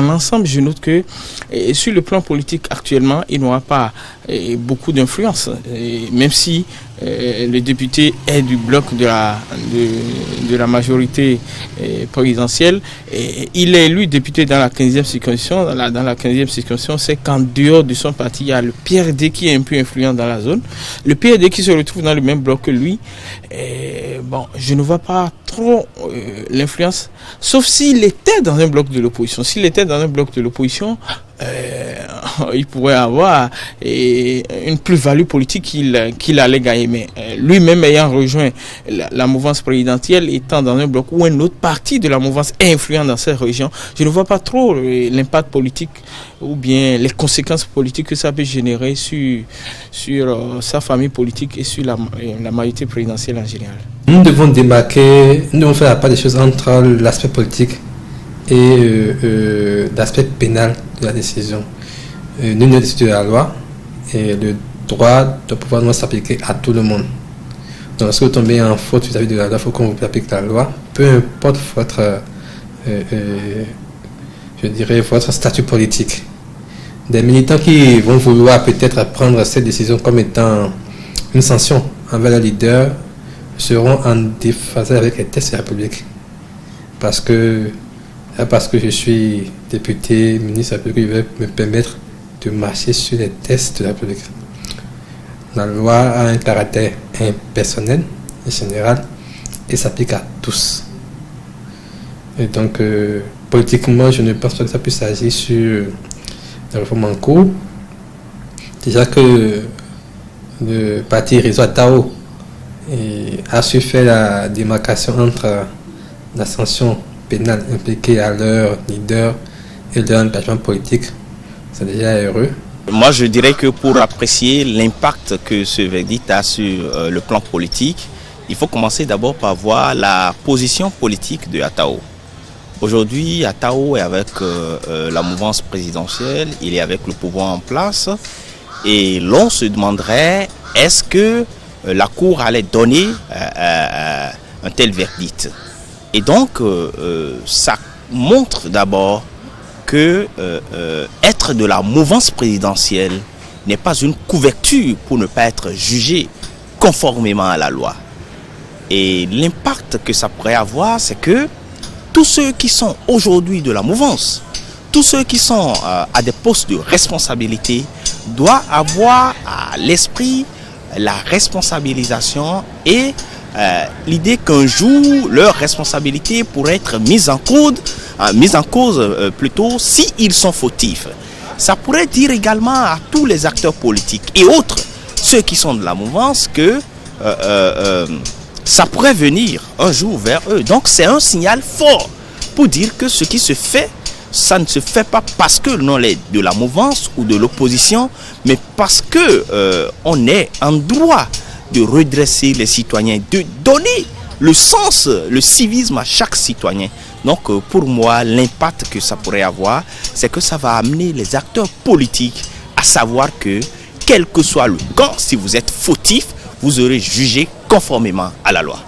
En ensemble, je note que sur le plan politique actuellement, il n'aura pas beaucoup d'influence, même si le député est du bloc de la majorité présidentielle. Il est élu député dans la 15e circonscription. Dans la 15e circonscription, c'est qu'en dehors de son parti, il y a le PRD qui est un peu influent dans la zone. Le PRD qui se retrouve dans le même bloc que lui. Bon, je ne vois pas trop l'influence, sauf s'il était dans un bloc de l'opposition. S'il était dans un bloc de l'opposition, il pourrait avoir une plus-value politique qu'il allait gagner. Mais lui-même ayant rejoint la mouvance présidentielle, étant dans un bloc où un autre parti de la mouvance est influent dans cette région, je ne vois pas trop l'impact politique ou bien les conséquences politiques que ça peut générer sur sa famille politique et sur la majorité présidentielle en général. Nous devons démarquer, nous devons faire la part des choses entre l'aspect politique et l'aspect pénal de la décision. Nul n'est au-dessus de la loi et le droit doit pouvoir s'appliquer à tout le monde. Donc, si vous tombez en faute vis-à-vis de la loi, il faut qu'on vous applique la loi, peu importe votre, votre statut politique. Des militants qui vont vouloir peut-être prendre cette décision comme étant une sanction envers le leader seront en déphasage avec les textes de la République. Parce que je suis député, ministre de la République, il va me permettre de marcher sur les textes de la République. La loi a un caractère impersonnel et général et s'applique à tous. Et donc, politiquement, je ne pense pas que ça puisse agir sur la réforme en cours. Déjà que le parti Réseau Atao a su faire la démarcation entre la sanction pénale impliquée à leur leader et leur engagement politique, c'est déjà heureux. Moi, je dirais que pour apprécier l'impact que ce verdict a sur le plan politique, il faut commencer d'abord par voir la position politique de Atao. Aujourd'hui, Atao est avec la mouvance présidentielle, il est avec le pouvoir en place et l'on se demanderait est-ce que la Cour allait donner un tel verdict. Et donc, ça montre d'abord que être de la mouvance présidentielle n'est pas une couverture pour ne pas être jugé conformément à la loi. Et l'impact que ça pourrait avoir, c'est que tous ceux qui sont aujourd'hui de la mouvance, tous ceux qui sont à des postes de responsabilité, doivent avoir à l'esprit la responsabilisation et l'idée qu'un jour leur responsabilité pourrait être mise en cause plutôt s'ils sont fautifs. Ça pourrait dire également à tous les acteurs politiques et autres, ceux qui sont de la mouvance, que ça pourrait venir un jour vers eux. Donc c'est un signal fort pour dire que ce qui se fait, ça ne se fait pas parce que l'on est de la mouvance ou de l'opposition, mais parce que on est en droit de redresser les citoyens, de donner le sens, le civisme à chaque citoyen. Donc pour moi, l'impact que ça pourrait avoir, c'est que ça va amener les acteurs politiques à savoir que, quel que soit le camp, si vous êtes fautif, vous aurez jugé conformément à la loi.